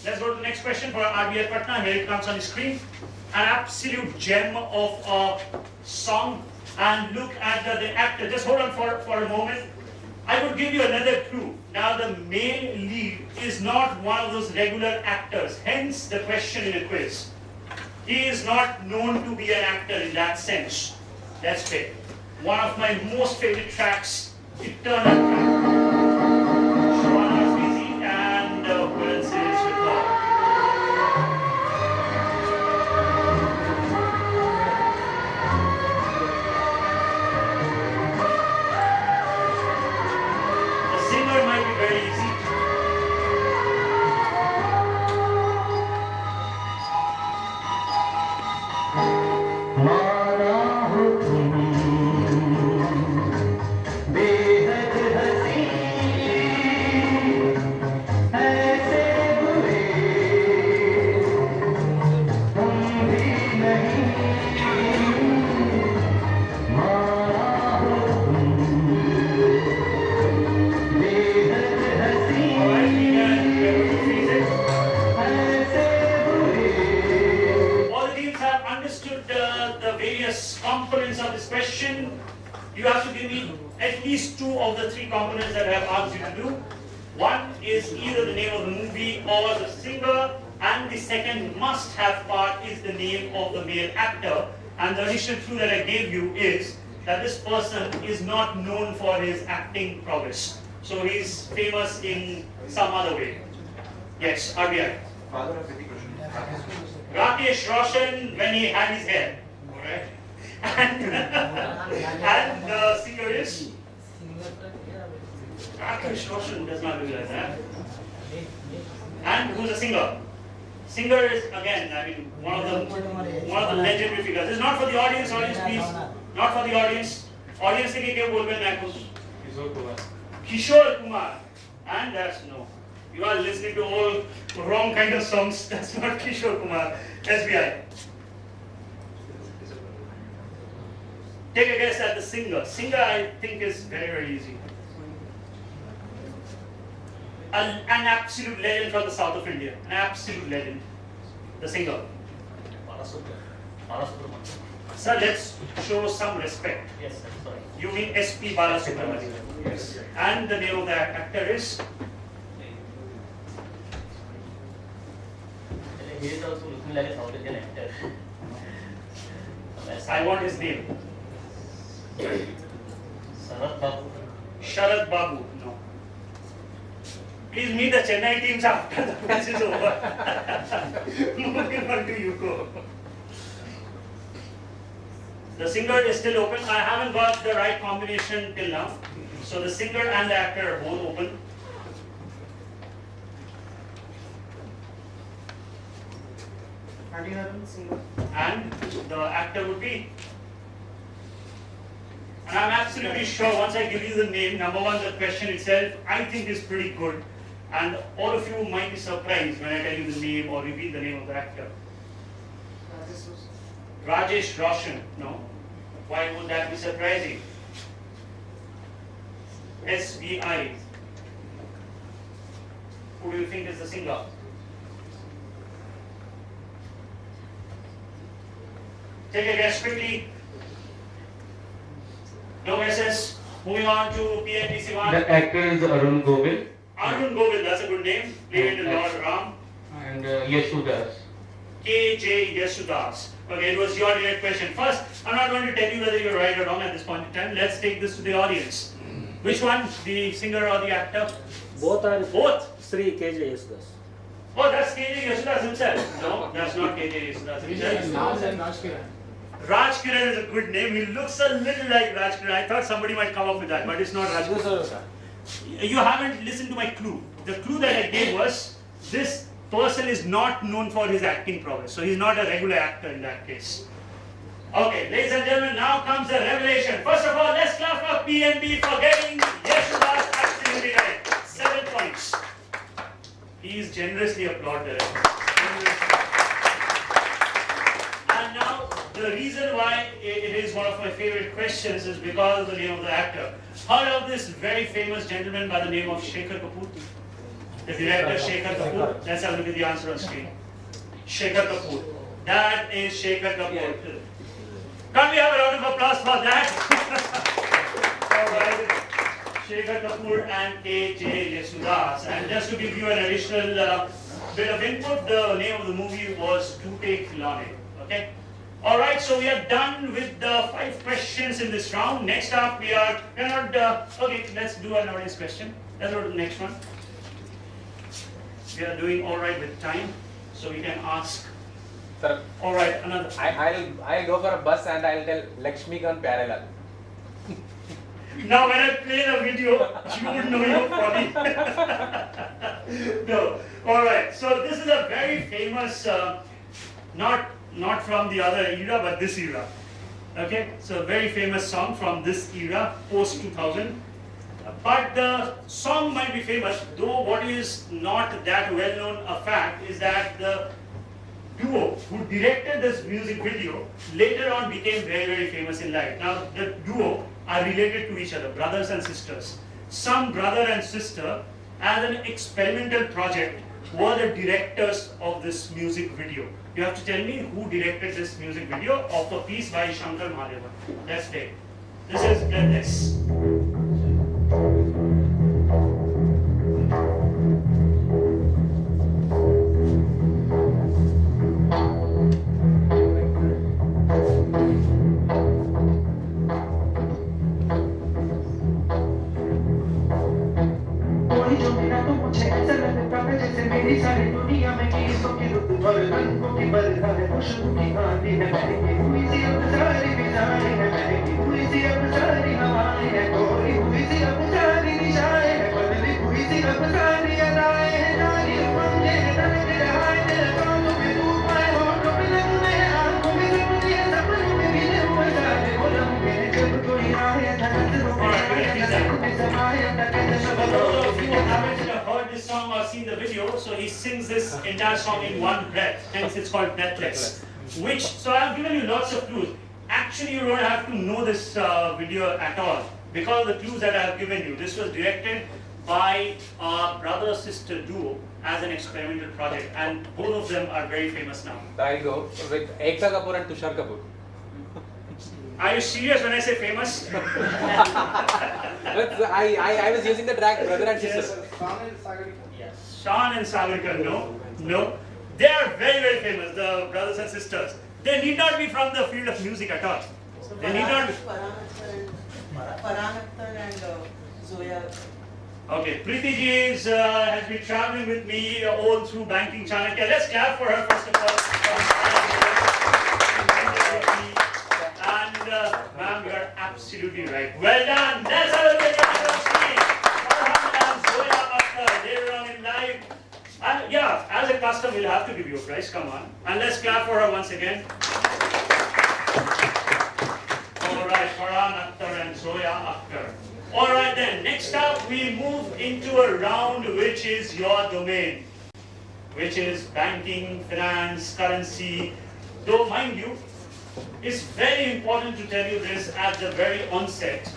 Let's go to the next question for RBI Patna. Here it comes on the screen. An absolute gem of a song. And look at the actor. Just hold on for a moment. I would give you another clue. Now the male lead is not one of those regular actors. Hence the question in a quiz. He is not known to be an actor in that sense. That's it. One of my most favorite tracks, Eternal Track. Shwana Sweezy and who else is recalled? The singer might be very easy. Components of this question. You have to give me at least two of the three components that I have asked you to do. One is either the name of the movie or the singer, and the second must-have part is the name of the male actor. And the initial clue that I gave you is that this person is not known for his acting prowess. So he's famous in some other way. Yes, RBI. Father of Hrithik Roshan. Rakesh Roshan when he had his hair. Alright. And the singer is Rakesh Roshan does not look like that. And who's the singer? Singer is again, I mean, one of the legendary figures. This is not for the audience, please. Not for the audience. Audience ke kya bolbe na kuch? Kishore Kumar. Kishore Kumar. And that's no. You are listening to all wrong kind of songs. That's not Kishore Kumar. SBI. Take a guess at the singer. Singer, I think, is very, very easy. An absolute legend from the south of India. An absolute legend. The singer. Sir, let's show some respect. Yes, sir. Sorry. You mean SP Balasubramanian. Yes. And the name of the actor is? He is also looking like a South Indian actor. I want his name. Sharad Babu. Sharad Babu. No. Please meet the Chennai teams after the match is over. Moving on to Yuko. The singer is still open. I haven't got the right combination till now. So the singer and the actor are both open. And the actor would be? And I'm absolutely sure once I give you the name, number one, the question itself, I think is pretty good. And all of you might be surprised when I tell you the name or reveal the name of the actor. Rajesh Roshan. No. Why would that be surprising? SBI. Who do you think is the singer? Take a guess quickly. No guesses. Moving on to PNTC 1. The actor is Arun Govil. Arun Govil, that's a good name. Played in Lord Ram. And Yashudas. KJ Yasudas. Okay, it was your direct question. First, I'm not going to tell you whether you're right or wrong at this point in time. Let's take this to the audience. Which one? The singer or the actor? Both are Both? Sri KJ Yesudas. Oh, that's KJ Yasudas himself. No, that's not KJ Yasudas himself. Raj Kiran is a good name. He looks a little like Raj Kiran. I thought somebody might come up with that, but it's not Raj Kiran. You haven't listened to my clue. The clue that I gave was this person is not known for his acting prowess. So he's not a regular actor in that case. Okay, ladies and gentlemen, now comes the revelation. First of all, let's clap for PNB for getting Yashudas absolutely right. 7 points. He is generously applauded. And now, the reason why it is one of my favorite questions is because of the name of the actor. Heard of this very famous gentleman by the name of Shekhar Kapoor? The director Shekhar Kapoor. Let's have a look at the answer on screen. Shekhar Kapoor. That is Shekhar Kapoor. Can't we have a round of applause for that? Alright. Shekhar Kapoor and A.J. Yesudas. And just to give you an additional bit of input, the name of the movie was Toote Khilone. Okay? Alright, so we are done with the 5 questions in this round. Next up, okay, let's do an audience question. Let's go to the next one. We are doing alright with time, so we can ask. Sir, alright, another. I'll go for a bus and I'll tell Lakshmi Khan Pyarelal. Now when I play the video, you would know you're funny. No. Alright, so this is a very famous, not from the other era, but this era. Okay, so a very famous song from this era, post 2000. But the song might be famous, though what is not that well known a fact is that the duo who directed this music video later on became very, very famous in life. Now the duo are related to each other, brothers and sisters. Some brother and sister, as an experimental project, were the directors of this music video. You have to tell me who directed this music video of a piece by Shankar Mahadevan. Let's take. This is this. मेरी सारी दुनिया में गीतों की रुत और रंगों की बरखा है खुशबू की आंधी है महकी हुई सी अब सारी फिजाएं हैं महकी हुई सी अब सारी हवाएं हैं कोरी हुई सी अब सारी दिशाएं हैं बदली हुई सी अब सारी अदाएं हैं जारी उमंगे हैं तड़क रहा है दिल सांसों में धूप है होठों पे लगने हैं आंखों में सपने हैं सपनों में मिले हुए सारे वो लम्हे हैं जब कोई आए धड़क में समाए This song or seen the video, so he sings this entire song in one breath, hence it's called breathless. So I've given you lots of clues. Actually, you don't have to know this video at all because of the clues that I have given you. This was directed by a brother-sister duo as an experimental project, and both of them are very famous now. I'll go with Ekta Kapoor and Tushar Kapoor. Are you serious when I say famous? But I was using the track brother and sister. Yes. Sean and Sagarkar, no. They are very, very famous, the brothers and sisters. They need not be from the field of music at all. So They need not be. Farhan Akhtar and Zoya. Okay, Preeti ji has been traveling with me all through banking Chanakya. Let's clap for her first of all. And ma'am, you are absolutely right. Well done. Let's have a look at your screen. Farhan and Zoya Akhtar later on in life. And yeah, as a custom, we'll have to give you a prize. Come on. And let's clap for her once again. Alright, Farhan Akhtar and Zoya Akhtar. Alright then, next up we move into a round which is your domain, which is banking, finance, currency. Though mind you, it's very important to tell you this at the very onset.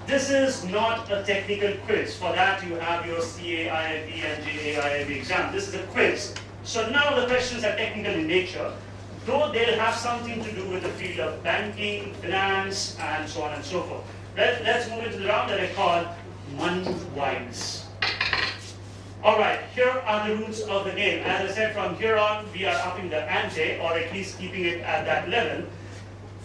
This is not a technical quiz. For that you have your CAIIB and JAIIB exam. This is a quiz. So none of the questions are technical in nature, though they'll have something to do with the field of banking, finance, and so on and so forth. Let's move into the round that I call Money Wise. Alright, here are the rules of the game. As I said, from here on, we are upping the ante, or at least keeping it at that level.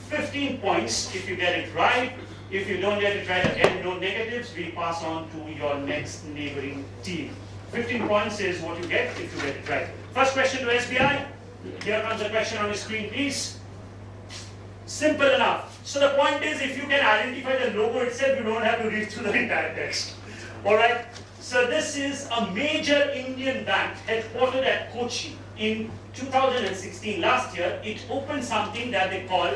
15 points if you get it right. If you don't get it right, again, no negatives. We pass on to your next neighboring team. 15 points is what you get if you get it right. First question to SBI. Here comes the question on the screen, please. Simple enough. So the point is, if you can identify the logo itself, you don't have to read through the entire text. Alright? So this is a major Indian bank headquartered at Kochi. In 2016, last year, it opened something that they call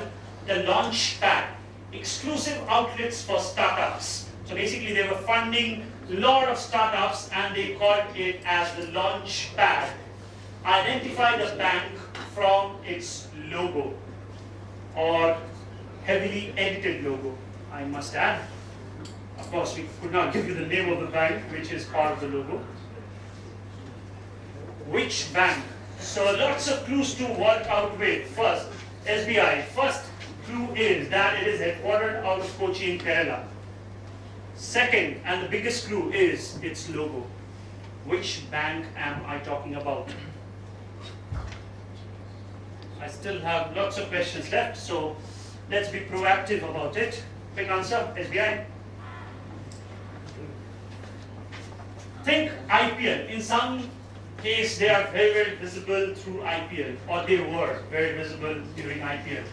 the launch pad. Exclusive outlets for startups. So basically they were funding a lot of startups and they called it as the launch pad. Identify the bank from its logo, or heavily edited logo, I must add. Of course, we could not give you the name of the bank, which is part of the logo. Which bank? So lots of clues to work out with. First, SBI. First clue is that it is headquartered out of Kochi in Kerala. Second, and the biggest clue is its logo. Which bank am I talking about? I still have lots of questions left, so let's be proactive about it. Quick answer, SBI. Think IPL. In some case, they are very, very visible through IPL, or they were very visible during IPL,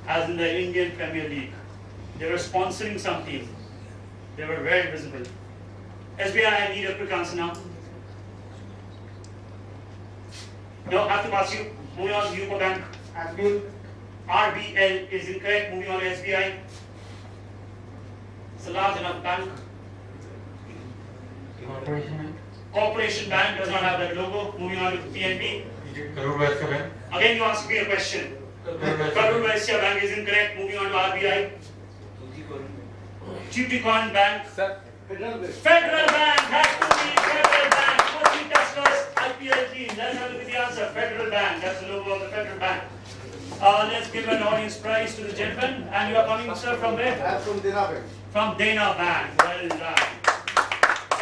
as in the Indian Premier League. They were sponsoring some team. They were very visible. SBI, I need a quick answer now. No, have to pass you. Moving on to UCO Bank. RBL is incorrect. Moving on to SBI. It's a large enough bank. Corporation Bank. Corporation Bank does not have that logo. Moving on to PNB. Karur Vaisya Bank. Again, you asked me a question. Karur Karur Vaisya Bank is incorrect. Moving on to RBI. Tuticorin Bank. Sir, Federal Bank has to be Federal Bank. Kochi Tuskers IPL team. Let's have a look at the answer. Federal Bank. That's the logo of the Federal Bank. Let's give an audience prize to the gentleman. And you are coming, sir, from where? I'm from Dena Bank. From Dana Bank. Well done.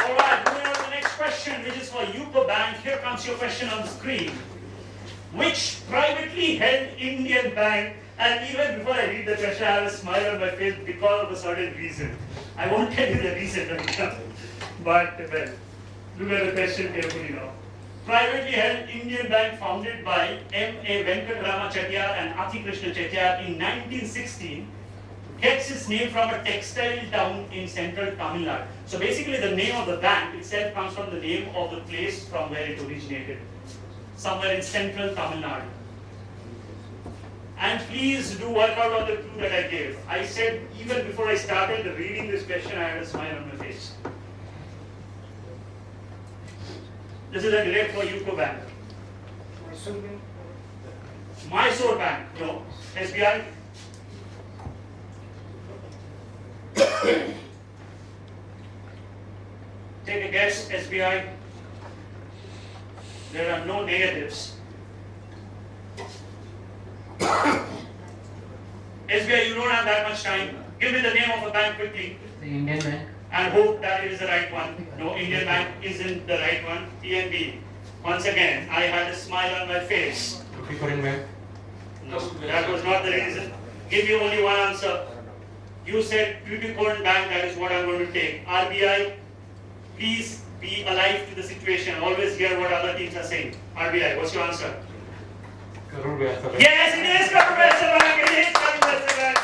Alright, moving on to the next question, which is for UCO Bank. Here comes your question on the screen. Which privately held Indian bank, and even before I read the question, I have a smile on my face because of a certain reason. I won't tell you the reason right now. But, well, look at the question carefully now. Privately held Indian bank founded by M.A. Venkatrama Chettiar and Ati Krishna Chettiar in 1916 gets its name from a textile town in central Tamil Nadu. So basically the name of the bank itself comes from the name of the place from where it originated. Somewhere in central Tamil Nadu. And please do work out on the clue that I gave. I said even before I started reading this question, I had a smile on my face. This is a direct for UCO Bank. Mysore Bank. No. SBI. Take a guess, SBI. There are no negatives. SBI, you don't have that much time. Give me the name of a bank quickly. The Indian Bank. And hope that it is the right one. No, Indian Bank isn't the right one. PNB. Once again, I had a smile on my face. Tuticorin Bank. No, that was not the reason. Give you only one answer. You said Tuticorin Bank, that is what I'm going to take. RBI, please be alive to the situation. Always hear what other teams are saying. RBI, what's your answer? Karur Vaisya Bank. Yes, it is Karur Vaisya Bank. It is Karur Vaisya Bank.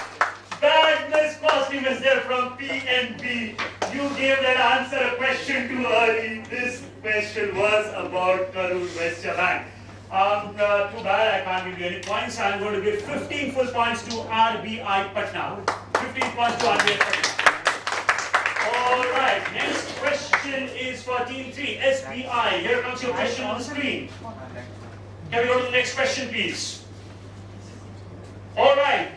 Bad miss costume is there from PNB. You gave that answer a question too early. This question was about Karur Vaisya Bank. Too bad I can't give you any points. I'm going to give 15 full points to RBI Patna. 15 points to RBI Patna. Alright, next question is for Team 3, SBI. Here comes your question on the screen. Can we go to the next question, please? Alright,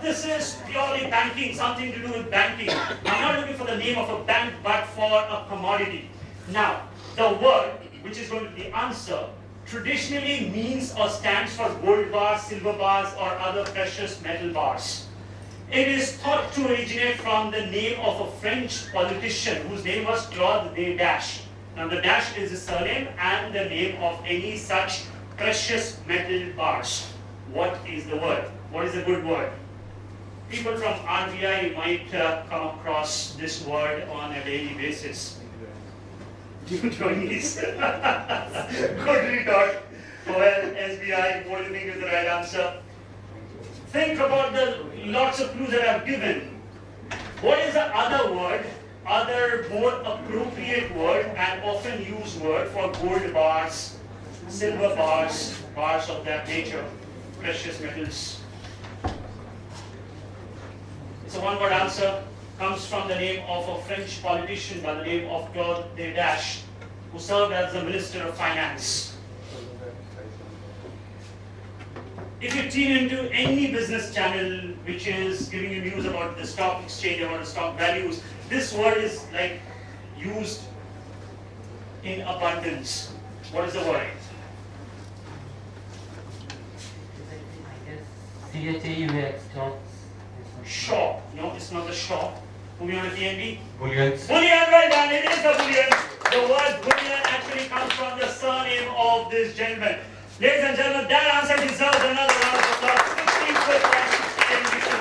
this is purely banking, something to do with banking. I'm not looking for the name of a bank, but for a commodity. Now, the word, which is going to be the answer, traditionally means or stands for gold bars, silver bars, or other precious metal bars. It is thought to originate from the name of a French politician whose name was Claude Dash. Now, the dash is the surname and the name of any such precious metal bars. What is the word? What is a good word? People from RBI might come across this word on a daily basis. You trainees. Good retort. Well, SBI, what do you think is the right answer? Think about the lots of clues that I've given. What is the other word, other more appropriate word and often used word for gold bars, silver bars, bars of that nature, precious metals? It's a one-word answer. Comes from the name of a French politician by the name of Claude Dash, who served as the Minister of Finance. If you tune into any business channel which is giving you news about the stock exchange, about the stock values, this word is like used in abundance. What is the word? CHAUX, shop. Shop. No, it's not the shop. Moving on to PNB. Bullions. Bullion, well done. It is the bullion. The word bullion actually comes from the surname of this gentleman. Ladies and gentlemen, that answer deserves another round of applause. 16 quick and 16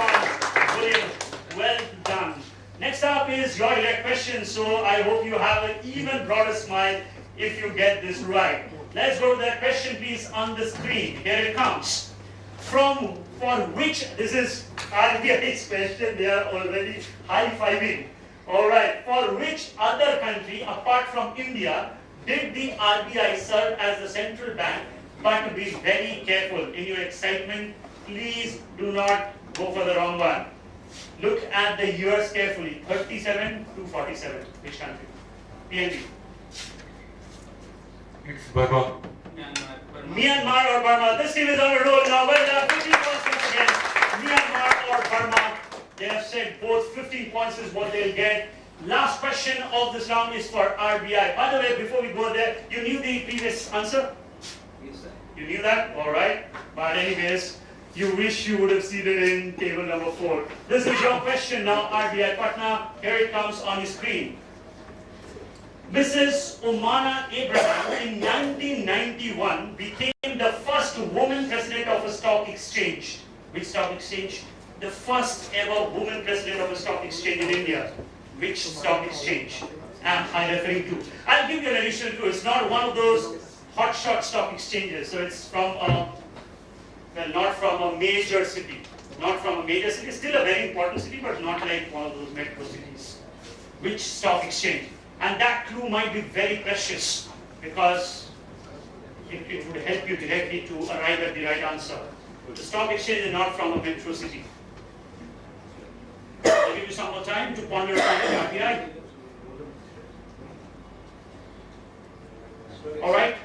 bullion. Well done. Next up is your direct question. So I hope you have an even broader smile if you get this right. Let's go to that question, please, on the screen. Here it comes. For which, this is RBI's question, they are already high-fiving. Alright, for which other country apart from India did the RBI serve as the central bank? But be very careful in your excitement, please do not go for the wrong one. Look at the years carefully, 37 to 47, which country? PNB. It's Burma. Myanmar or Burma. This team is on a roll now. Well done. 15 points once again. Myanmar or Burma. They have said both 15 points is what they'll get. Last question of this round is for RBI. By the way, before we go there, you knew the previous answer? Yes, sir. You knew that? Alright. But anyways, you wish you would have seen it in table number 4. This is your question now, RBI Patna. Here it comes on your screen. Mrs. Umana Abraham in 1991 became the first woman president of a stock exchange. Which stock exchange? The first ever woman president of a stock exchange in India. Which stock exchange am I referring to? I'll give you an additional clue. It's not one of those hotshot stock exchanges. So it's from a, well, not from a major city. Not from a major city. It's still a very important city, but not like one of those metro cities. Which stock exchange? And that clue might be very precious because it would help you directly to arrive at the right answer. The stock exchange is not from a metro city. I'll give you some more time to ponder upon the RBI. Alright?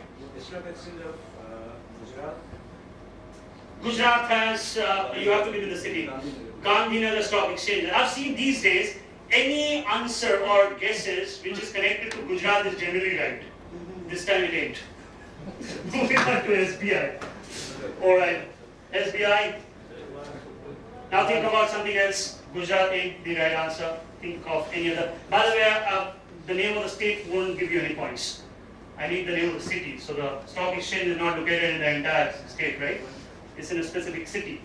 Gujarat has, you have to be in the city. Gandhinagar Stock Exchange. I've seen these days, any answer or guesses which is connected to Gujarat is generally right. This time it ain't. Moving on to SBI. Alright, SBI. Now think about something else. Gujarat ain't the right answer. Think of any other. By the way, the name of the state won't give you any points. I need the name of the city. So the stock exchange is not located in the entire state, right? It's in a specific city.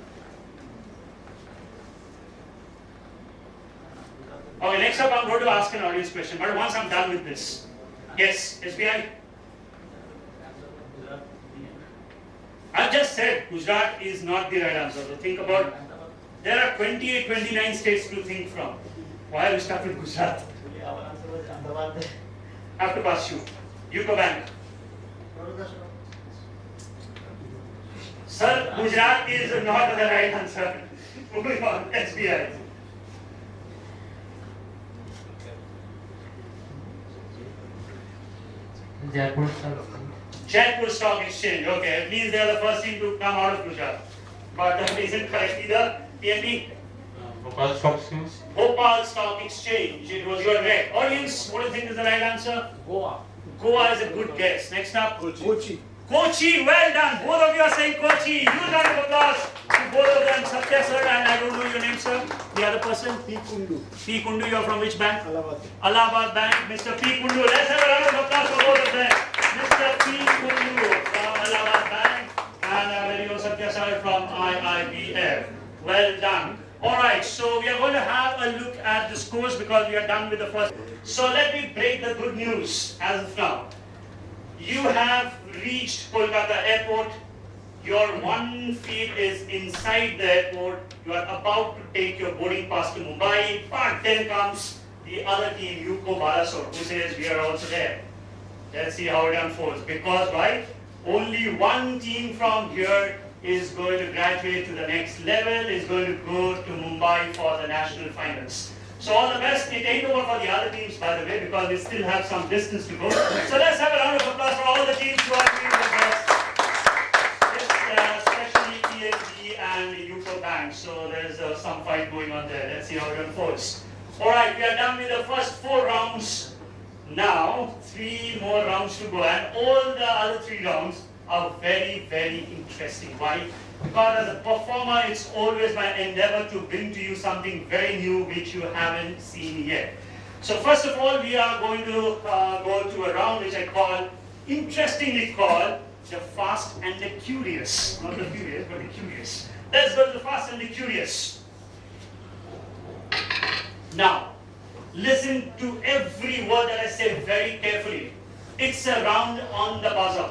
Okay, next up I'm going to ask an audience question, but once I'm done with this. Yes, SBI? I've just said Gujarat is not the right answer. So think about, there are 28, 29 states to think from. Why are we stuck with Gujarat? I have to pass you. UCO Bank. Sir, Gujarat is not the right answer. Moving on, SBI. Jaipur Stock Exchange. Jaipur Stock Exchange. Okay, at least they are the first team to come out of Gujarat. But that isn't correct either. PNB? Bhopal Stock Exchange. Bhopal Stock Exchange. It was your correct. Audience, what do you think is the right answer? Goa. Goa is a good guess. Next up. Kochi. Kochi, well done. Both of you are saying Kochi. Huge round of applause to both of them. Satya sir, and I don't know your name, sir. The other person? P. Kundu. P. Kundu, you're from which bank? Allahabad. Allahabad Bank. Mr. P. Kundu. Let's have a round of applause for both of them. Mr. P. Kundu from Allahabad Bank and very own Satya sir from IIBF. Well done. Alright, so we are going to have a look at the scores because we are done with the first. So let me break the good news as of now. You have reached Kolkata airport. Your one feet is inside the airport. You are about to take your boarding pass to Mumbai. But then comes the other team, UCO Balasore, who says we are also there. Let's see how it unfolds. Because why? Only one team from here is going to graduate to the next level, is going to go to Mumbai for the national finals. So all the best. It ain't over for the other teams, by the way, because we still have some distance to go. So let's have a round of applause for all the teams who are doing the best. Especially PNB and UCO Bank. So there's some fight going on there. Let's see how it unfolds. Alright, we are done with the first 4 rounds. Now, 3 more rounds to go, and all the other 3 rounds are very, very interesting. Why? Because as a performer, it's always my endeavor to bring to you something very new which you haven't seen yet. So first of all, we are going to go to a round which I call, interestingly called, the fast and the curious. Not the furious, but the curious. Let's go to the fast and the curious. Now, listen to every word that I say very carefully. It's a round on the buzzer.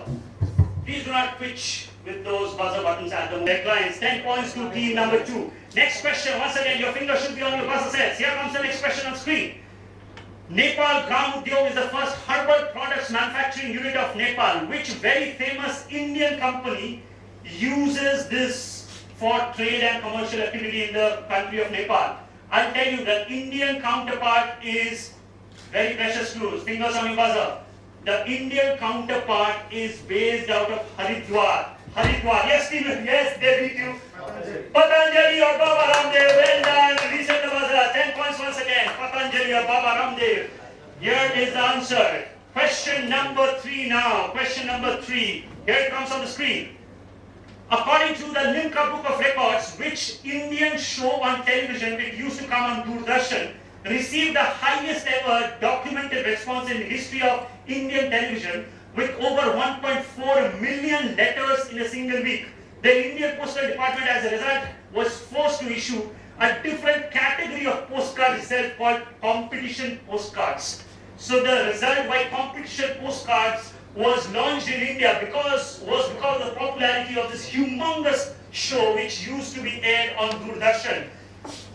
Please do not twitch with those buzzer buttons at the moment. Clients, 10 points to team number 2. Next question, once again, your finger should be on your buzzer sets. Here comes the next question on screen. Nepal Gram Udyog is the first herbal products manufacturing unit of Nepal. Which very famous Indian company uses this for trade and commercial activity in the country of Nepal? I'll tell you, the Indian counterpart is very precious clues. Fingers on your buzzer. The Indian counterpart is based out of Haridwar. Haridwar. Yes, Stephen. Yes, they beat you. Patanjali or Baba Ramdev. Well done. Reset the buzzer. 10 points once again. Patanjali or Baba Ramdev. Here is the answer. Question number 3 now. Question number 3. Here it comes on the screen. According to the Limca Book of Records, which Indian show on television, it used to come on Doordarshan, received the highest ever documented response in the history of Indian television with over 1.4 million letters in a single week. The Indian Postal Department, as a result, was forced to issue a different category of postcards itself called competition postcards. So the result why competition postcards was launched in India because of the popularity of this humongous show which used to be aired on Doordarshan.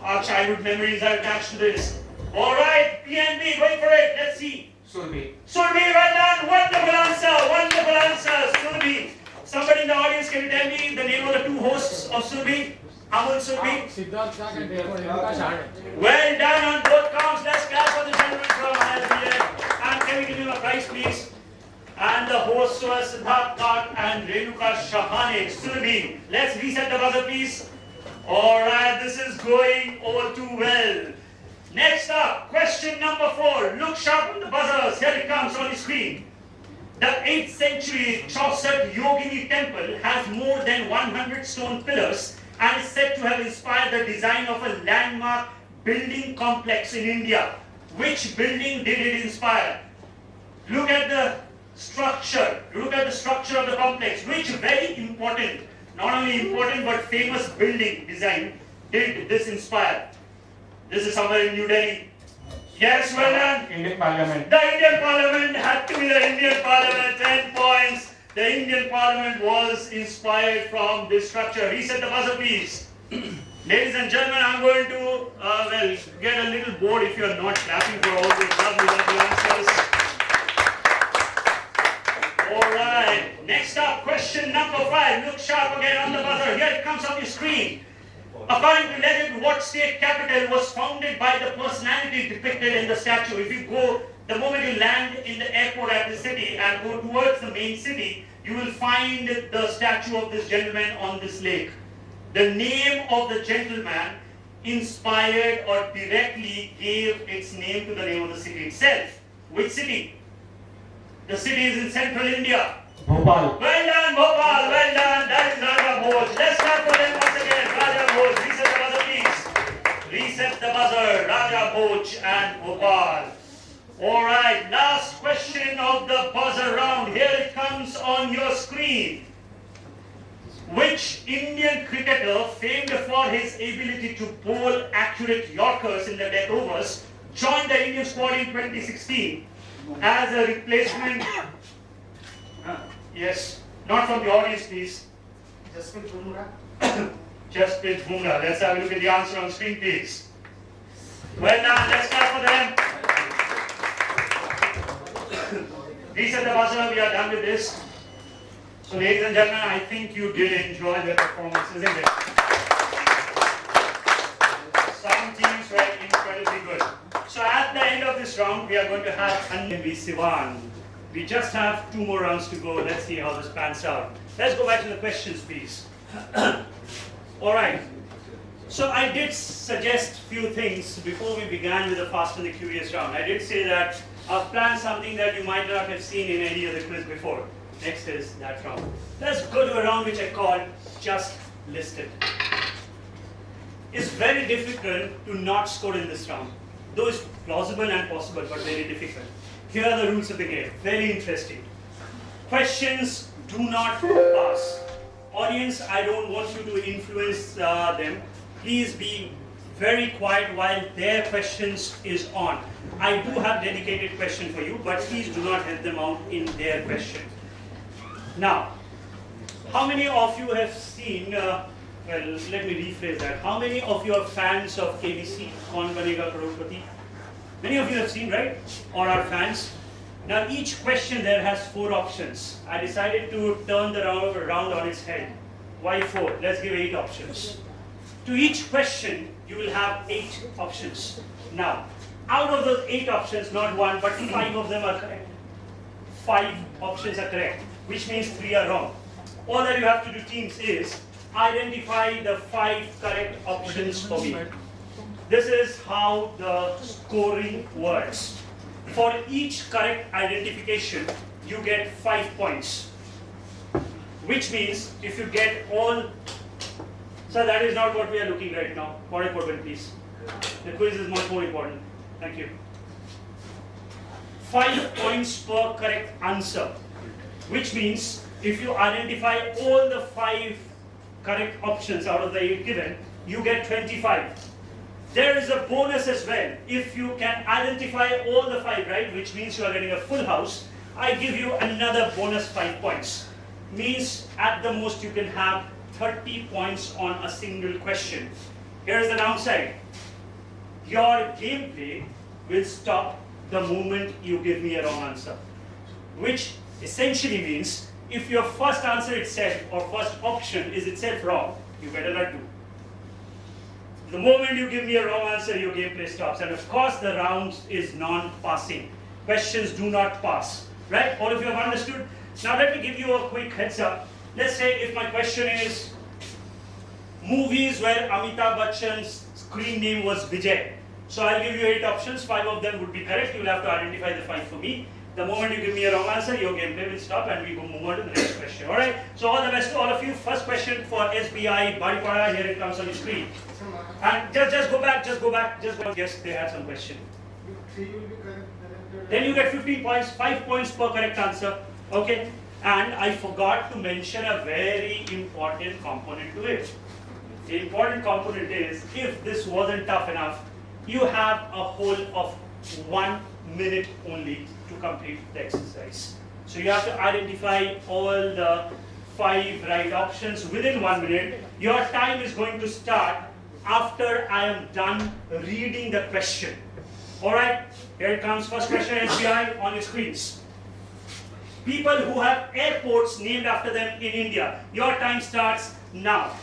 Our childhood memories are attached to this. Alright, PNB, going for it. Let's see. Surbi. Surbi, well done. Wonderful answer. Wonderful answer. Surbi. Somebody in the audience, can you tell me the name of the 2 hosts of Surbi? Amul Surbi. Siddharth and Renuka Shahane. Well done on both counts. Let's clap for the gentleman from ISBN. And can we give him a prize, please? And the hosts were Siddharth Kart and Renuka Shahane. Surbi. Let's reset the buzzer, please. Alright, this is going all too well. Next up, question number 4. Look sharp on the buzzers. Here it comes on the screen. The 8th century Chaucer Yogini temple has more than 100 stone pillars and is said to have inspired the design of a landmark building complex in India. Which building did it inspire? Look at the structure. Look at the structure of the complex. Which very important, not only important but famous building design did this inspire? This is somewhere in New Delhi. Yes, well done. Indian Parliament. The Indian Parliament had to be the Indian Parliament. 10 points. The Indian Parliament was inspired from this structure. Reset the buzzer, please. Ladies and gentlemen, I'm going to get a little bored if you're not clapping for all these lovely answers. Alright, next up, question number 5. Look sharp again on the buzzer. Here it comes on the screen. According to legend, what state capital was founded by the personality depicted in the statue? If you go, the moment you land in the airport at the city and go towards the main city, you will find the statue of this gentleman on this lake. The name of the gentleman inspired or directly gave its name to the name of the city itself. Which city? The city is in central India. Bhopal. Well done, Bhopal. Well done. That is Raja Bhoj. Let's clap for them once again. Raja Bhoj. Reset the buzzer, please. Reset the buzzer. Raja Bhoj and Bhopal. Alright, last question of the buzzer round. Here it comes on your screen. Which Indian cricketer, famed for his ability to bowl accurate Yorkers in the death overs, joined the Indian squad in 2016 as a replacement? Yes, not from the audience, please. Jasprit Bumrah. Jasprit Bumrah. Let's have a look at the answer on screen, please. Well done. Let's clap for them. Reset the buzzer. We are done with this. So, ladies and gentlemen, I think you did enjoy the performance, isn't it? Some teams were incredibly good. So, at the end of this round, we are going to have Anvi Sivan. We just have 2 more rounds to go. Let's see how this pans out. Let's go back to the questions, please. Alright. So I did suggest a few things before we began with the fast and the curious round. I did say that I've planned something that you might not have seen in any other quiz before. Next is that round. Let's go to a round which I call just listed. It's very difficult to not score in this round. Though it's plausible and possible, but very difficult. Here are the rules of the game. Very interesting. Questions do not pass. Audience, I don't want you to influence them. Please be very quiet while their questions is on. I do have dedicated question for you, but please do not help them out in their question. Now, how many of you have seen, well, let me rephrase that. How many of you are fans of KBC, Kaun Banega Crorepati? Many of you have seen, right? Or are fans? Now, each question there has 4 options. I decided to turn the round on its head. Why 4? Let's give 8 options. To each question, you will have 8 options. Now, out of those 8 options, not 1, but 5 of them are correct. 5 options are correct, which means 3 are wrong. All that you have to do, teams, is identify the 5 correct options for me. This is how the scoring works. For each correct identification, you get 5 points. Which means, if you get all... So that is not what we are looking right now. More important, please. The quiz is much more important. Thank you. 5 points per correct answer. Which means, if you identify all the 5 correct options out of the 8 given, you get 25. There is a bonus as well. If you can identify all the 5 right, which means you are getting a full house, I give you another bonus 5 points. Means at the most you can have 30 points on a single question. Here is the downside. Your gameplay will stop the moment you give me a wrong answer. Which essentially means, if your first answer itself or first option is itself wrong, you better not do. The moment you give me a wrong answer, your gameplay stops. And of course, the round is non-passing. Questions do not pass. Right? All of you have understood? Now let me give you a quick heads up. Let's say if my question is movies where Amitabh Bachchan's screen name was Vijay. So I'll give you 8 options. 5 of them would be correct. You'll have to identify the 5 for me. The moment you give me a wrong answer, your gameplay will stop and we will move on to the next question. Alright? So all the best to all of you. First question for SBI Baripada. Here it comes on the screen. And just go back. Yes, they had some question. Then you get 15 points, 5 points per correct answer. Okay? And I forgot to mention a very important component to it. The important component is, if this wasn't tough enough, you have a whole of 1 minute only to complete the exercise. So you have to identify all the 5 right options within 1 minute. Your time is going to start after I am done reading the question. Alright, here it comes. First question, SBI on your screens. People who have airports named after them in India. Your time starts now.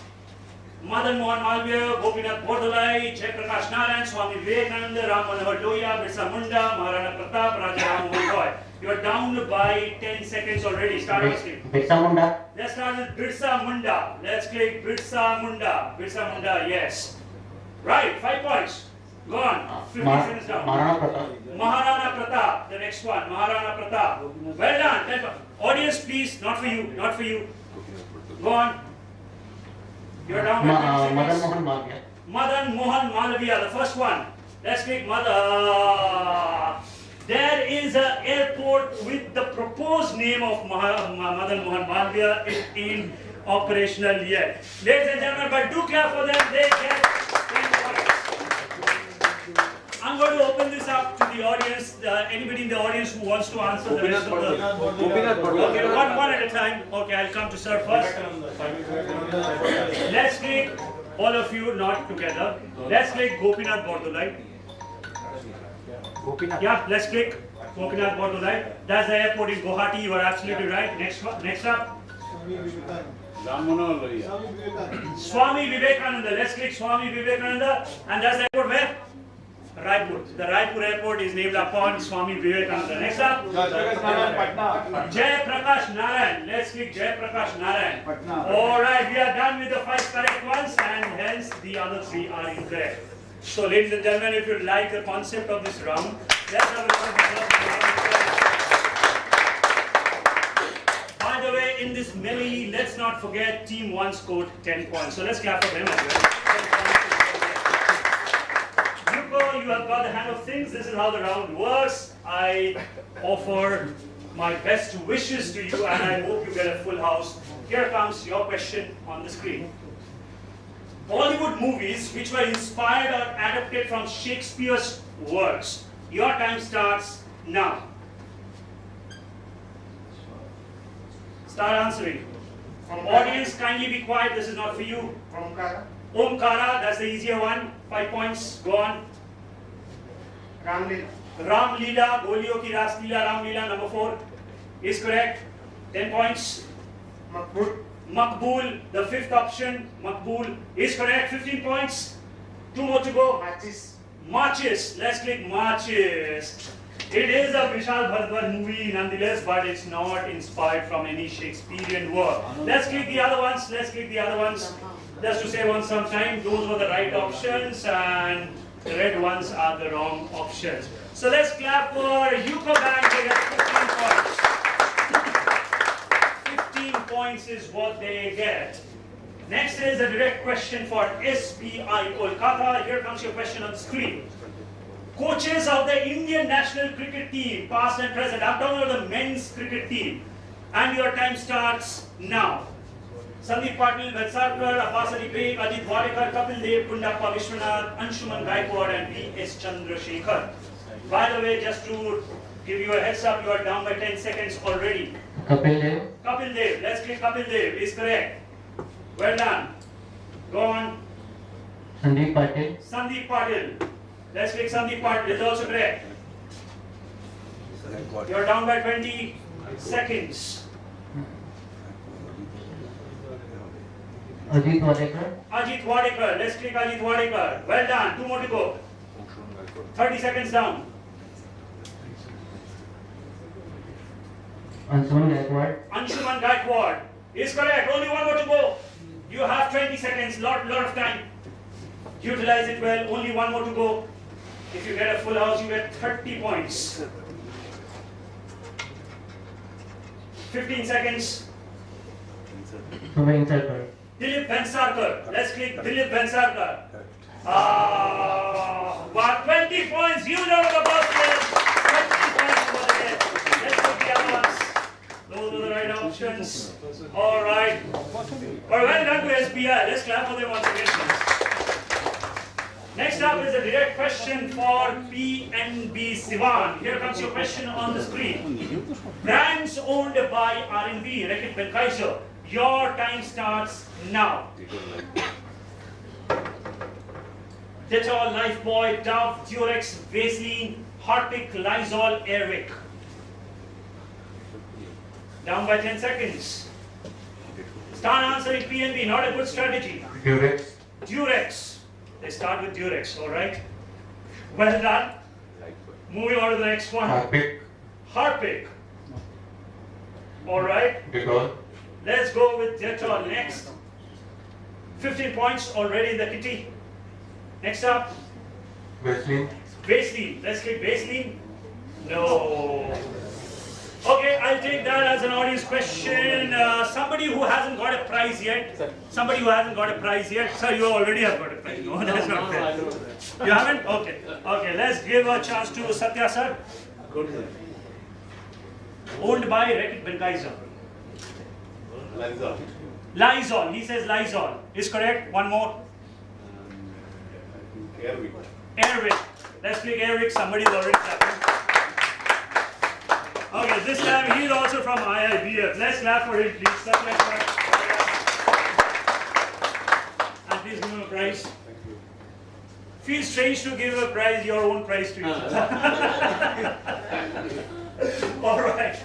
Madan Mohan Malviya, Gopinath Bordolai, Jai Prakash Narayan, Swami Vivekananda, Ram Manohar Lohia, Birsa Munda, Maharana Pratap, Raja Ram Mohan Roy. You are down by 10 seconds already. Start on screen. Birsa Munda. Let's start with Birsa Munda. Let's click Birsa Munda. Birsa Munda, yes. Right, 5 points. Go on. 15 seconds down. Maharana Pratap. Maharana Pratap. The next one. Maharana Pratap. Well done. 10 points. Audience, please. Not for you. Not for you. Go on. You're down by 20 Madan seconds. Mohan Malviya. Madan Mohan Malviya. The first one. Let's click Madan. There is an airport with the proposed name of Madan Mohan Malviya. It ain't operational yet. Ladies and gentlemen, but do clap for them. They get 10 points. I'm going to open this up to the audience. Anybody in the audience who wants to answer the rest of the... Okay, one at a time. Okay, I'll come to sir first. Let's click, all of you not together. Let's click Gopinath Bordolai. Yeah, let's click Gopinath Bordolai. That's the airport in Guwahati. You are absolutely right. Next up. Swami Vivekananda. Let's click Swami Vivekananda. And that's the airport where? Raipur. The Raipur airport is named upon Swami Vivekananda. Next up. Jai Prakash Narayan. Let's click Jai Prakash Narayan. Alright, we are done with the 5 correct ones and hence the other 3 are incorrect. So ladies and gentlemen, if you like the concept of this round, let's have a round of applause. By in this melee, let's not forget Team 1 scored 10 points. So let's clap for them as well. Yuko, you have got the hang of things. This is how the round works. I offer my best wishes to you and I hope you get a full house. Here comes your question on the screen. Bollywood movies which were inspired or adapted from Shakespeare's works. Your time starts now. Start answering. Audience, kindly be quiet. This is not for you. Omkara, Omkara, that's the easier one. 5 points. Go on. Ramlila, Ram Leela, Goliyo ki Ras Leela, Ram Leela, number 4 is correct. 10 points. Makbul, Makbul, the 5th option, Makbul is correct. 15 points. 2 more to go. Machis, Marches. Let's click Marches. It is a Vishal Bhardwaj movie nonetheless, but it's not inspired from any Shakespearean work. Let's click the other ones. Let's click the other ones. Just to save on some time, those were the right options and the red ones are the wrong options. So let's clap for Yuko Bank. They get 15 points. 15 points is what they get. Next is a direct question for SBI Kolkata. Here comes your question on the screen. Coaches of the Indian national cricket team, past and present. I'm talking about the men's cricket team. And your time starts now. Sandeep Patil, Vatsarkar, Abbas Ali Beg, Ajit Wadekar, Kapil Dev, Kundappa Vishwanath, Anshuman Gaikwad and V.S. Chandrasekhar. By the way, just to give you a heads up, you are down by 10 seconds already. Kapil Dev. Kapil Dev, let's click Kapil Dev, is correct. Well done. Go on. Sandeep Patil. Sandeep Patil. Let's click Sandeep Patil, is also correct. You're down by 20 seconds. Ajit Wadekar. Ajit Wadekar, let's click Ajit Wadekar. Well done, 2 more to go. 30 seconds down. Anshuman Gaikwad. Anshuman Gaikwad is correct, only 1 more to go. You have 20 seconds, lot of time. Utilize it well, only 1 more to go. If you get a full house, you get 30 points. 15 seconds. Venkateswar. Dilip Vansarkar. Let's click Dilip Vansarkar. 20 points. Huge round of applause for them. 20 points for the head. Let's look the other ones. Those are the right options. All right. Well done to SBI. Let's clap for them once again, please. Next up is a direct question for PNB Sivan. Here comes your question on the screen. Brands owned by R&B, Reckitt Benckiser. Your time starts now. Dettol, Lifebuoy, Dove, Durex, Vaseline, Harpic, Lysol, Airwick. Down by 10 seconds. Start answering PNB, not a good strategy. Durex. Durex. They start with Durex, alright? Well done. Moving on to the next one. Harpic. Harpic. Alright. Dettol. Let's go with Dettol next. 15 points already in the kitty. Next up, Vaseline. Vaseline. Let's click Vaseline. No. Okay, I'll take that as an audience question. Somebody who hasn't got a prize yet. Somebody who hasn't got a prize yet. Sir, you already have got a prize. No, that's not fair. You haven't? Okay. Okay, let's give a chance to Satya, sir. Owned by Reckitt Benckiser. Lysol. Lysol. He says Lysol. Is correct. One more. Airwick. Airwick. Let's click Airwick. Somebody's already clapping. Okay, this time he's also from IIBF. Let's clap for him, please. Satya, sir. And please give him a prize. Feels strange to give a prize, your own prize to you. All right.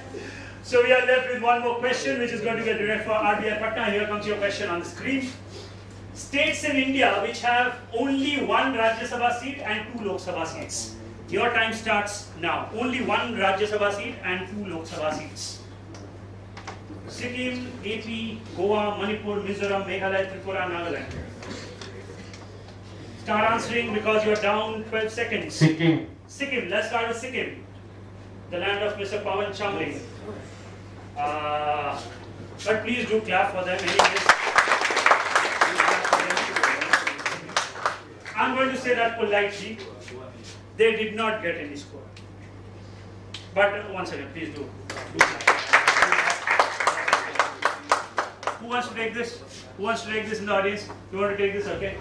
So we are left with one more question, which is going to get direct for RBI Patna. Here comes your question on the screen. States in India which have only 1 Rajya Sabha seat and 2 Lok Sabha seats. Your time starts now. Only 1 Rajya Sabha seat and 2 Lok Sabha seats. Sikkim, AP, Goa, Manipur, Mizoram, Meghalaya, Tripura, Nagaland. Start answering because you're down 12 seconds. Sikkim. Sikkim. Let's start with Sikkim. The land of Mr. Pawan Chamling. But please do clap for them anyways. I'm going to say that politely. They did not get any score. But once again, please do. Who wants to take this? Who wants to take this in the audience? You want to take this? Okay.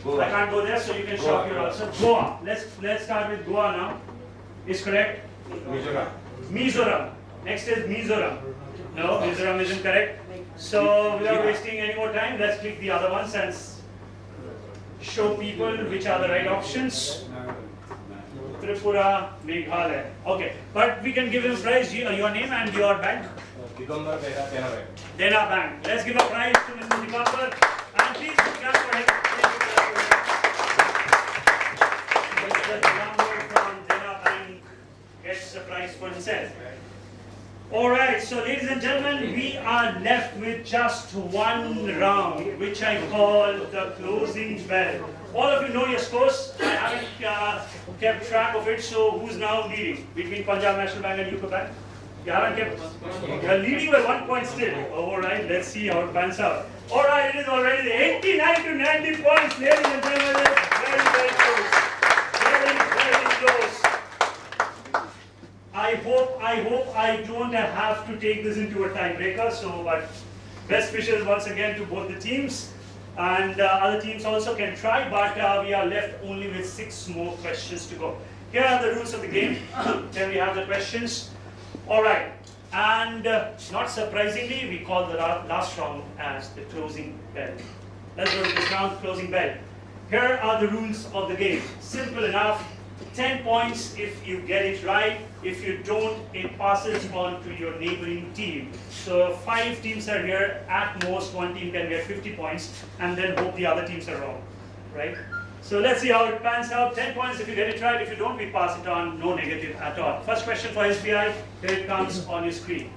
I can't go there, so you can shout your answer. Goa. Let's start with Goa now. Is correct? Mizoram. Mizoram. Next is Mizoram. No, Mizoram isn't correct. So without wasting any more time, let's click the other ones and show people which are the right options. Tripura, Meghalaya. Okay, but we can give him prize. Your name and your bank. Digambar Dena Bank. Dena Bank. Let's give a prize to Mr. Digambar. And please clap for him. Mr. Digambar from Dena Bank gets a prize for himself. Alright, so ladies and gentlemen, we are left with just one round, which I call the closing bell. All of you know your scores. I haven't kept track of it, so who's now leading between Punjab National Bank and UCO Bank? You haven't kept? You are leading by 1 point still. Alright, let's see how it pans out. Alright, it is already 89 to 90 points, ladies and gentlemen. It's very, very close. Very, very close. I hope I don't have to take this into a tiebreaker. So, but best wishes once again to both the teams, and other teams also can try. But we are left only with 6 more questions to go. Here are the rules of the game. Then we have the questions. All right, and not surprisingly, we call the last round as the closing bell. Let's go to this round, closing bell. Here are the rules of the game. Simple enough. 10 points if you get it right. If you don't, it passes on to your neighboring team. So 5 teams are here. At most, 1 team can get 50 points, and then hope the other teams are wrong, right? So let's see how it pans out. 10 points if you get it right. If you don't, we pass it on. No negative at all. First question for SBI. Here it comes on your screen.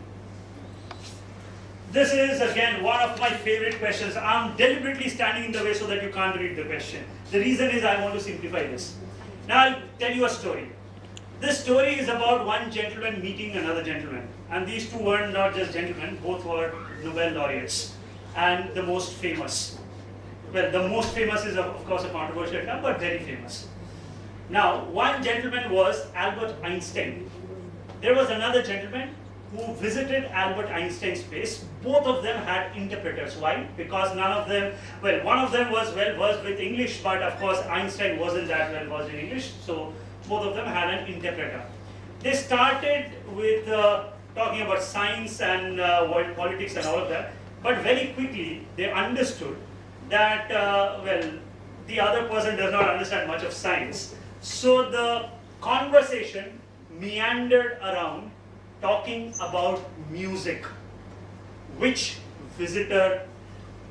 This is again one of my favorite questions. I'm deliberately standing in the way so that you can't read the question. The reason is I want to simplify this. Now I'll tell you a story. This story is about one gentleman meeting another gentleman. And these two were not just gentlemen, both were Nobel laureates. And the most famous. Well, the most famous is of course a controversial term, but very famous. Now, one gentleman was Albert Einstein. There was another gentleman who visited Albert Einstein's place. Both of them had interpreters. Why? Because none of them, well, one of them was well versed with English, but of course Einstein wasn't that well versed in English, so both of them had an interpreter. They started with talking about science and world politics and all of that, but very quickly they understood that, well, the other person does not understand much of science. So the conversation meandered around talking about music. Which visitor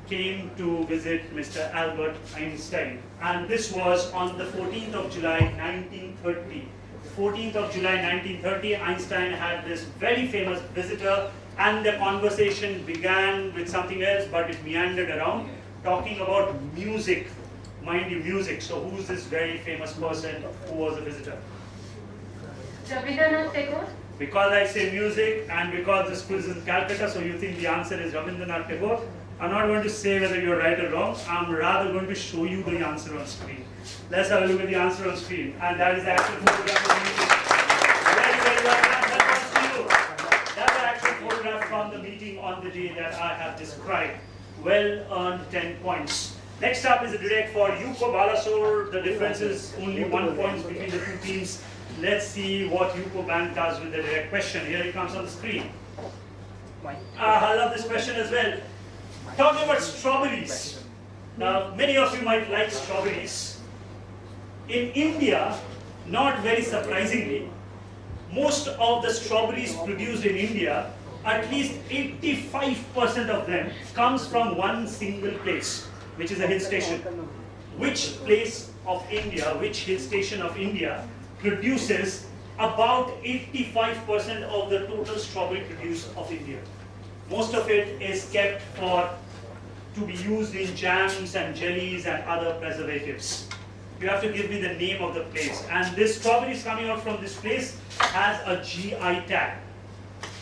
came to visit Mr. Albert Einstein? And this was on the 14th of July 1930. 14th of July 1930, Einstein had this very famous visitor, and the conversation began with something else, but it meandered around talking about music. Mind you, music. So who's this very famous person who was a visitor? Rabindranath Tagore. Because I say music and because this quiz is in Calcutta, so you think the answer is Rabindranath Tagore. I'm not going to say whether you're right or wrong. I'm rather going to show you the answer on screen. Let's have a look at the answer on screen. And that is the actual photograph of the meeting. Very, very well done. That was to you. That's the actual photograph from the meeting on the day that I have described. Well earned 10 points. Next up is a direct for Yuko Balasore. The difference is only 1 point between the two teams. Let's see what UCO Bank does with the direct question. Here it comes on the screen. I love this question as well. Talking about strawberries. Now, many of you might like strawberries. In India, not very surprisingly, most of the strawberries produced in India, at least 85% of them comes from one single place, which is a hill station. Which place of India, which hill station of India produces about 85% of the total strawberry produce of India? Most of it is kept to be used in jams and jellies and other preservatives. You have to give me the name of the place. And this strawberries coming out from this place has a GI tag.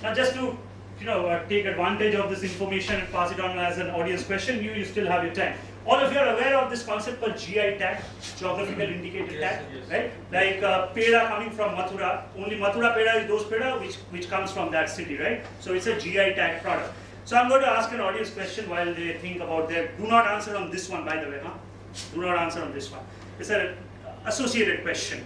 Now just to take advantage of this information and pass it on as an audience question, you still have your time. All of you are aware of this concept called GI tag, geographical indicator tag, right? Like peda coming from Mathura, only Mathura peda is those peda which comes from that city, right? So it's a GI tag product. So I'm going to ask an audience question while they think about their, do not answer on this one by the way, huh? Do not answer on this one. It's an associated question.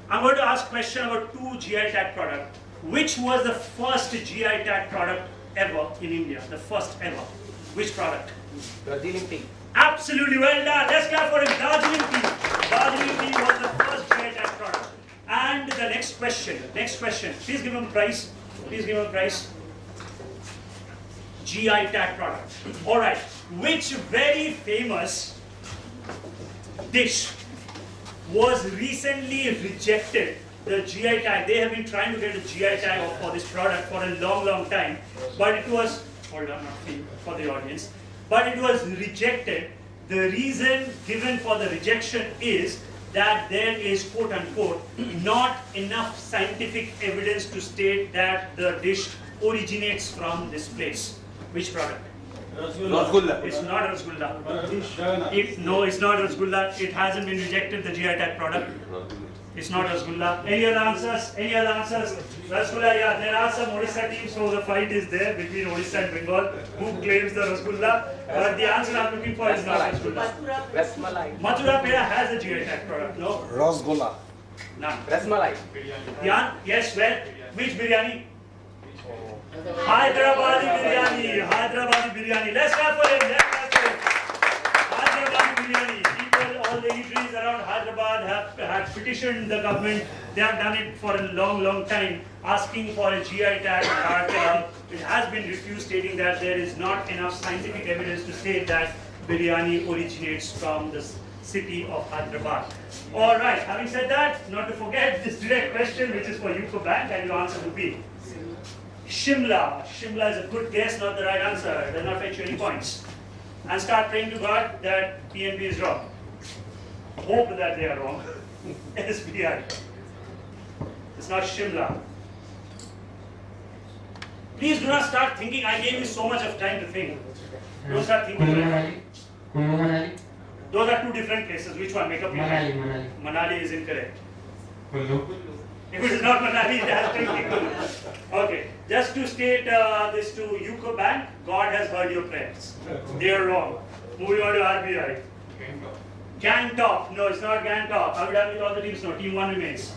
I'm going to ask a question about two GI tag products. Which was the first GI tag product ever in India? The first ever. Which product? Darjeeling tea. Absolutely well done. Let's clap for him. Darjeeling tea. Darjeeling tea was the first GI tag product. And the next question. Please give him a prize. GI tag product. All right. Which very famous dish was recently rejected? The GI tag. They have been trying to get a GI tag for this product for a long time, but it was, hold on, for the audience, but it was rejected. The reason given for the rejection is that there is, quote unquote, not enough scientific evidence to state that the dish originates from this place. Which product? Rasgulla. It's not Rasgulla. No, it's not Rasgulla. It hasn't been rejected, the GI tag product. It's not Rasgulla. Any other answers? Rasgulla, yeah, there are some Odisha teams, so the fight is there between Odisha and Bengal. Who claims the Rasgulla? But the answer I'm looking for is not Rasgulla. Rasmalai. Mathura peda has a GI tag product, no? Rasgulla. None. Rasmalai. Yan? Yes, where? Which biryani? Hyderabadi biryani. Let's clap for him. Hyderabadi biryani. People, all the eateries around Hyderabad have petitioned the government. They have done it for a long time, asking for a GI tag. But it has been refused, stating that there is not enough scientific evidence to state that biryani originates from the city of Hyderabad. All right. Having said that, not to forget this direct question, which is for UCO Bank, and your answer would be Shimla. Shimla is a good guess, not the right answer. It does not fetch you any points. And start praying to God that PNB is wrong. Hope that they are wrong. SBI. It's not Shimla. Please do not start thinking. I gave you so much of time to think. Don't start thinking. Manali. Those are two different places. Which one? Make up your mind. Manali. Manali is incorrect. Kullu. If it is not Manali, it has to be Kullu. Okay. Just to state this to UCO Bank, God has heard your prayers. They are wrong. Moving on to RBI. Gangtok. No, it's not Gangtok. How did I with all the teams? No, team 1 remains.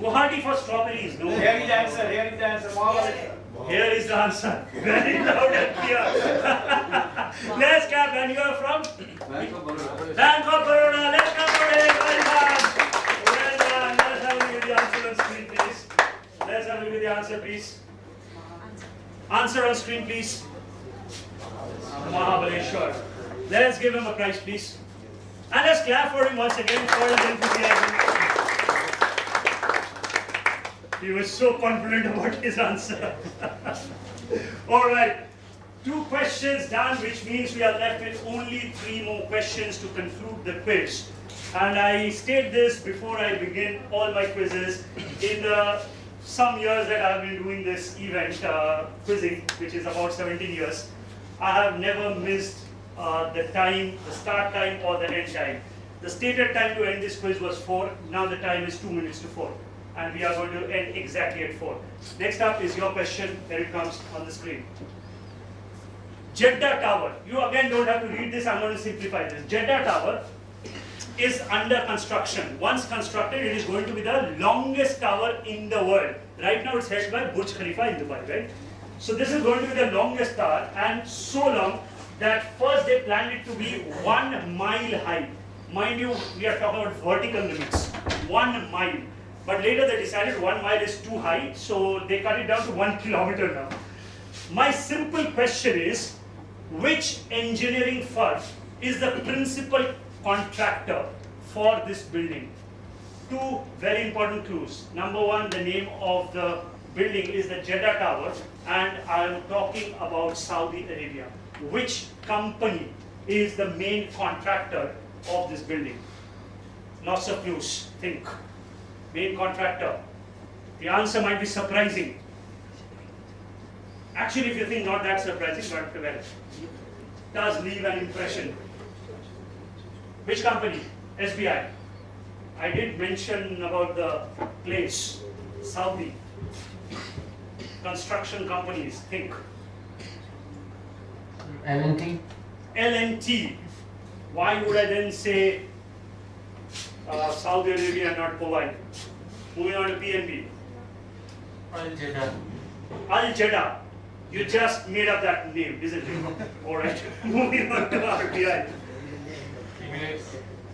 Guwahati for strawberries. No. Here is the answer. Here is the answer. Very loud and clear. Let's clap. And you are from? Bank of Baroda. Let's clap for him. Well done. Let's have a look at the answer on screen, please. Let's have a look at the answer, please. Answer on screen, please. Mahabaleshwar. Let's give him a prize, please. And let's clap for him once again for his enthusiasm. He was so confident about his answer. All right. 2 questions done, which means we are left with only 3 more questions to conclude the quiz. And I state this before I begin all my quizzes. In the some years that I have been doing this event, quizzing, which is about 17 years, I have never missed the time, the start time or the end time. The stated time to end this quiz was 4. Now the time is 2 minutes to 4. And we are going to end exactly at 4. Next up is your question. Here it comes on the screen. Jeddah Tower. You again don't have to read this. I'm going to simplify this. Jeddah Tower is under construction. Once constructed, it is going to be the longest tower in the world. Right now, it's held by Burj Khalifa in Dubai, right? So this is going to be the longest tower, and so long that first they planned it to be 1 mile high. Mind you, we are talking about vertical limits. 1 mile. But later they decided 1 mile is too high, so they cut it down to 1 kilometer now. My simple question is, which engineering firm is the principal contractor for this building? 2 very important clues. Number 1, the name of the building is the Jeddah Tower, and I am talking about Saudi Arabia. Which company is the main contractor of this building? Lots of clues. Think. Main contractor. The answer might be surprising. Actually, if you think not that surprising, but well, does leave an impression. Which company? SBI. I did mention about the place, Saudi. Construction companies, think. L&T. L&T. Why would I then say Saudi Arabia and not Kuwait? Moving on to PNB. Al-Jeddah. Al-Jeddah. You just made up that name, isn't it? Alright. Moving on to RBI.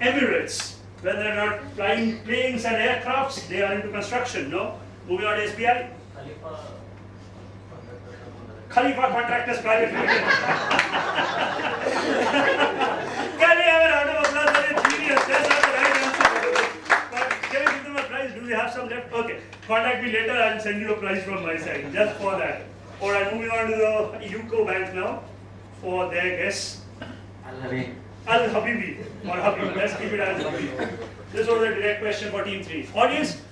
Emirates. When they're not flying planes and aircrafts, they are into construction, no? Moving on to SBI. Khalifa Contractors Private Limited. Can we have a round of applause for the genius? That's not the right answer. But can we give them a prize? Do we have some left? Okay. Contact me later, I'll send you a prize from my side, just for that. Alright, moving on to the UCO Bank now, for their guess. Al-Habibi, or Habib, let's keep it as Habib. This was a direct question for Team 3. Audience,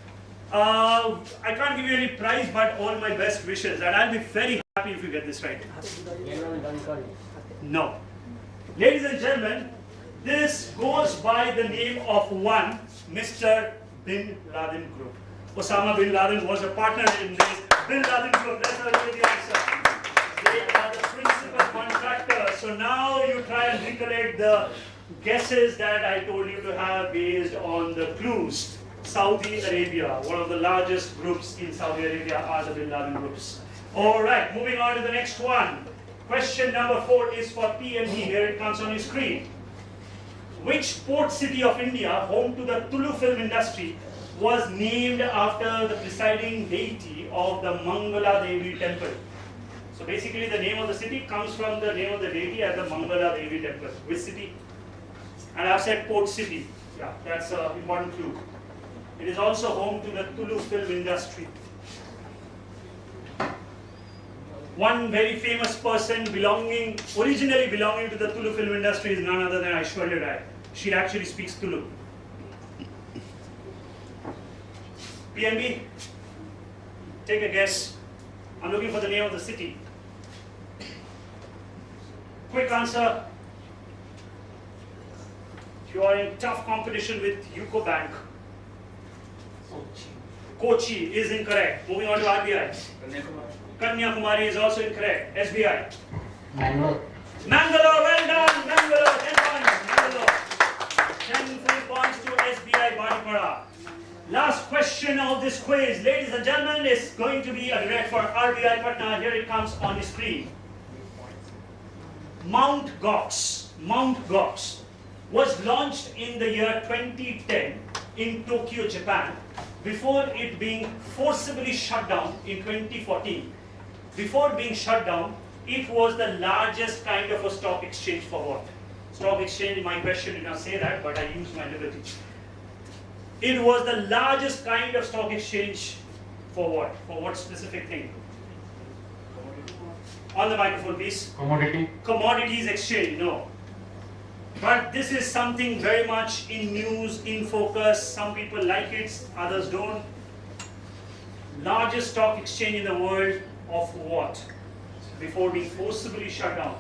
I can't give you any prize, but all my best wishes, and I'll be very happy if you get this right. No. Ladies and gentlemen, this goes by the name of one Mr. Bin Laden Group. Osama Bin Laden was a partner in this Bin Laden Group. Let's have a look at the answer. They are the principal contractors. So now you try and recollect the guesses that I told you to have based on the clues. Saudi Arabia, one of the largest groups in Saudi Arabia are the Bin Laden groups. Alright, moving on to the next one. Question number 4 is for PNB. Here it comes on your screen. Which port city of India, home to the Tulu film industry, was named after the presiding deity of the Mangala Devi temple? So basically the name of the city comes from the name of the deity at the Mangala Devi temple. Which city? And I've said port city. Yeah, that's an important clue. It is also home to the Tulu film industry. One very famous person originally belonging to the Tulu film industry is none other than Aishwarya Rai. She actually speaks Tulu. PNB, take a guess. I'm looking for the name of the city. Quick answer. You are in tough competition with UCO Bank. Kochi is incorrect. Moving on to RBI. Kanyakumari is also incorrect. SBI. Mangalore. Mangalore, well done. Mangalore, 10 points. Mangalore. 10 full points to SBI Badipada. Last question of this quiz, ladies and gentlemen, is going to be a direct for RBI Patna. Here it comes on the screen. Mount Gox was launched in the year 2010 in Tokyo, Japan, before it being forcibly shut down in 2014. Before being shut down, it was the largest kind of a stock exchange for what? Stock exchange, my question did not say that, but I used my liberty. It was the largest kind of stock exchange for what? For what specific thing? On the microphone, please. Commodities exchange, no. But this is something very much in news, in focus. Some people like it, others don't. Largest stock exchange in the world of what? Before being forcibly shut down.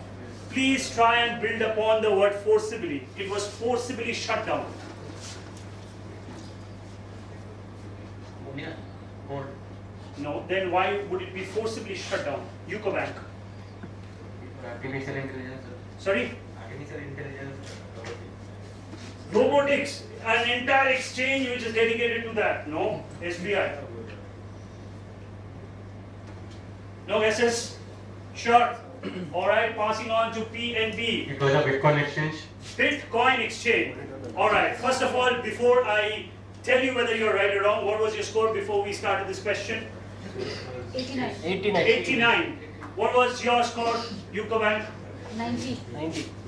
Please try and build upon the word forcibly. It was forcibly shut down. Gold. No, then why would it be forcibly shut down? UCO Bank. Artificial intelligence. Sorry? Artificial intelligence. Robotics. An entire exchange which is dedicated to that. No. SBI. No guesses? Sure. Alright, passing on to PNB. It was a Bitcoin exchange. Bitcoin exchange. Alright, first of all, before I tell you whether you're right or wrong, what was your score before we started this question? 89. 89. What was your score, UCO Bank? 90.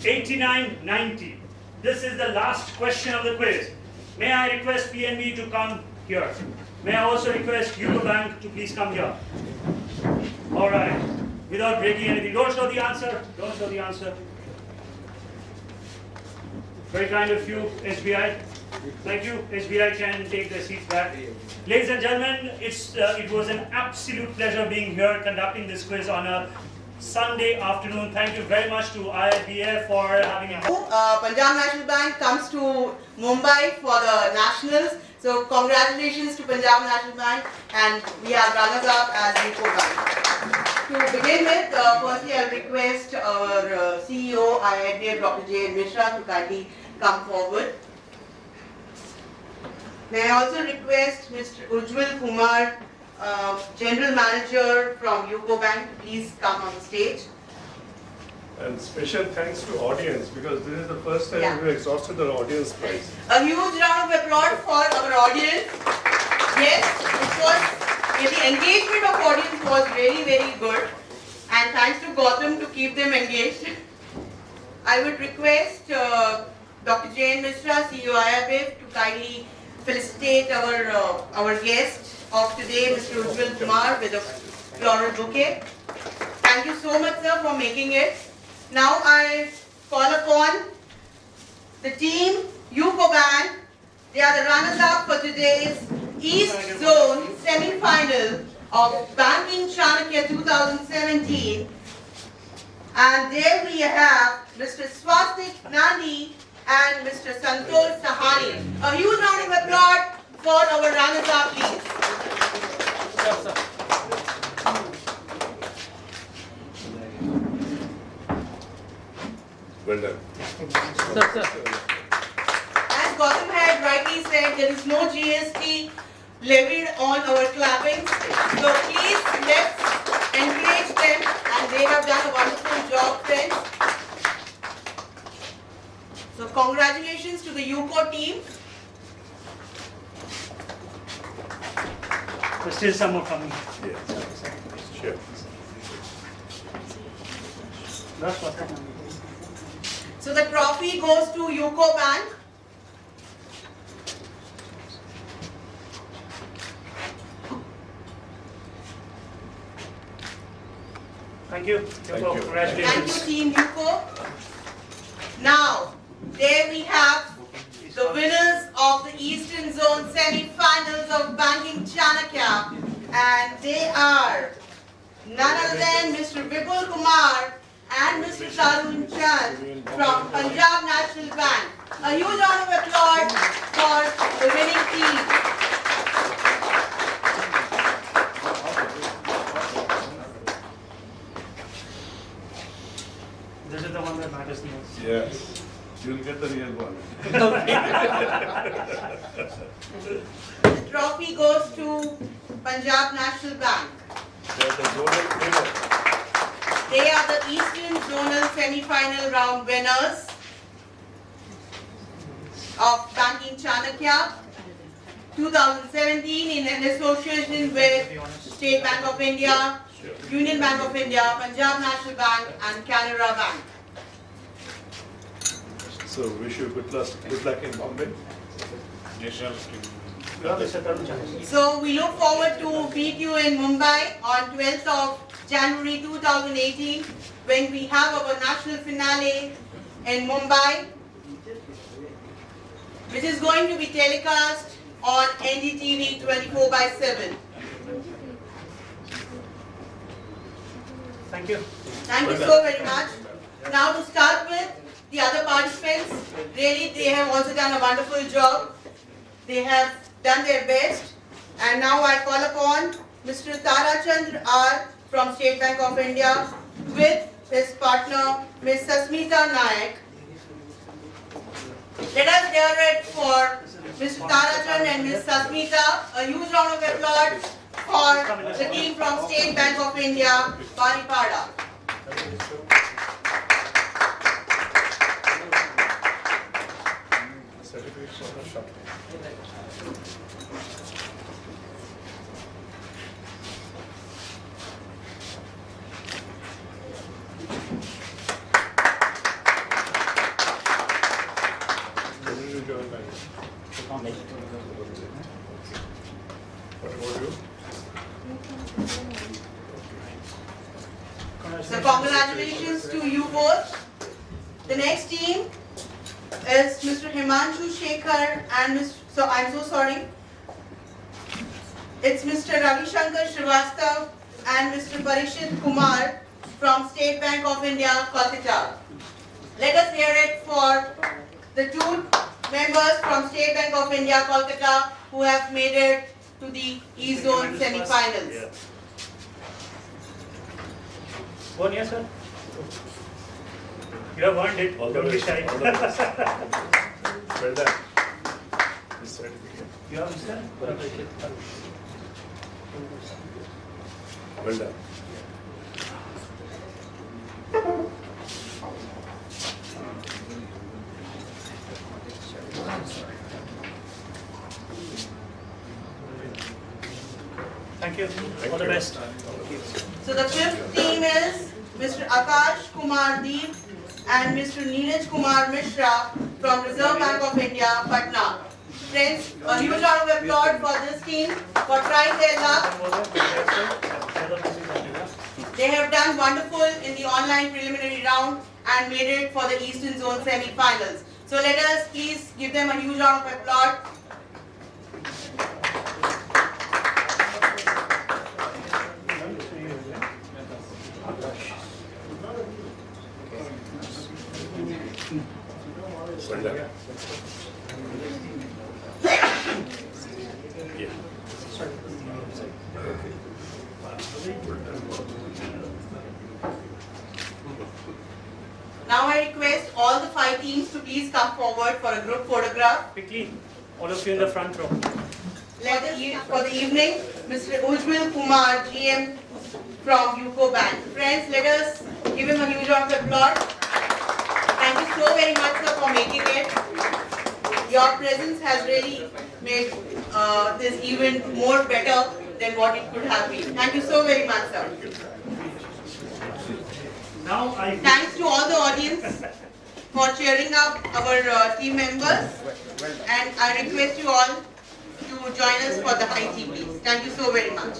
89, 90. This is the last question of the quiz. May I request PNB to come here? May I also request UCO Bank to please come here? Alright. Without breaking anything. Don't show the answer. Don't show the answer. Very kind of you, SBI. Thank you. SBI can take their seats back. Ladies and gentlemen, it was an absolute pleasure being here conducting this quiz on a Sunday afternoon. Thank you very much to IIBF for having me. Punjab National Bank comes to Mumbai for the Nationals. So congratulations to Punjab National Bank, and we are runners up as UCO Bank. To begin with, firstly I'll request our CEO IIBF Dr. J. Mishra to kindly come forward. May I also request Mr. Ujjwal Kumar, General Manager from UCO Bank, to please come on the stage. And special thanks to audience, because this is the first time Yeah. we exhausted our audience prize. A huge round of applause for our audience. Yes, the engagement of audience was really very good, and thanks to Gautam to keep them engaged. I would request Dr. J. Mishra, CEO IIBF, to kindly felicitate our guest of today, Mr. Ujjwal Kumar, with a floral bouquet. Thank you so much, sir, for making it. Now I call upon the team UCO Bank. They are the runners-up for today's East Zone semi-final of Banking Chanakya 2017. And there we have Mr. Swastik Nandi and Mr. Santosh Sahani. A huge round of applause for our runners-up, please. Well done. As Gautam had rightly said, there is no GST levied on our clapping. So please let's encourage them, and they have done a wonderful job, friends. So congratulations to the UCO team. There's still some more coming. Yes. Sure. That's what happened. So the trophy goes to UCO Bank. Thank you. Thank UCO, you. congratulations. Thank you, Team UCO. Now, there we have the winners of the Eastern Zone semi-finals of Banking Chanakya, and they are none other than Mr. Vipul Kumar and Mr. Tarun Chand from Punjab National Bank. A huge round of applause for the winning team. This is the one that matters the most. Yes. You'll get the real one. The trophy goes to Punjab National Bank. They're the zonal winner. They are the Eastern Zonal semi-final round winners of Banking Chanakya 2017 in association with State Bank of India, Union Bank of India, Punjab National Bank and Canara Bank. So wish you good luck in Bombay. So we look forward to meet you in Mumbai on 12th of January 2018 when we have our national finale in Mumbai, which is going to be telecast on NDTV 24/7. Thank you. Thank you so very much. Now to start with the other participants, really they have also done a wonderful job. They have done their best. And now I call upon Mr. Tarachandra R. from State Bank of India with his partner Ms. Sasmita Nayak. Let us hear it for Mr. Tarachandra and Ms. Sasmita. A huge round of applause for the team from State Bank of India, Baripada. Certificates on the shop. When did you join bank? What about you? So congratulations to you both. The next team is Mr. Himanshu Shekhar and I'm so sorry. It's Mr. Ravi Shankar Srivastav and Mr. Parishit Kumar from State Bank of India, Kolkata. Let us hear it for the two members from State Bank of India, Kolkata, who have made it to the E-Zone semi-finals. Yeah. One yes, sir. You have earned it. All the Don't be best. shy. All the best. Well done. This certificate. You have Mr. Well done. Thank you. All the best. So the fifth team is Mr. Akash Kumar Deep and Mr. Neeraj Kumar Mishra from Reserve Bank of India, Patna. Friends, a huge round of applause for this team for trying their luck. They have done wonderful in the online preliminary round and made it for the Eastern Zone semi-finals. So let us please give them a huge round of applause. Well done. Yeah. Now I request all the 5 teams to please come forward for a group photograph. Quickly, all of you in the front row. For the evening, Mr. Ujjwal Kumar, GM from UCO Bank. Friends, let us give him a huge round of applause. Thank you so very much, sir, for making it. Your presence has really made this event more better than what it could have been. Thank you so very much, sir. Now I Thanks to all the audience for cheering up our team members. And I request you all to join us for the high tea, please. Thank you so very much.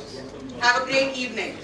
Have a great evening.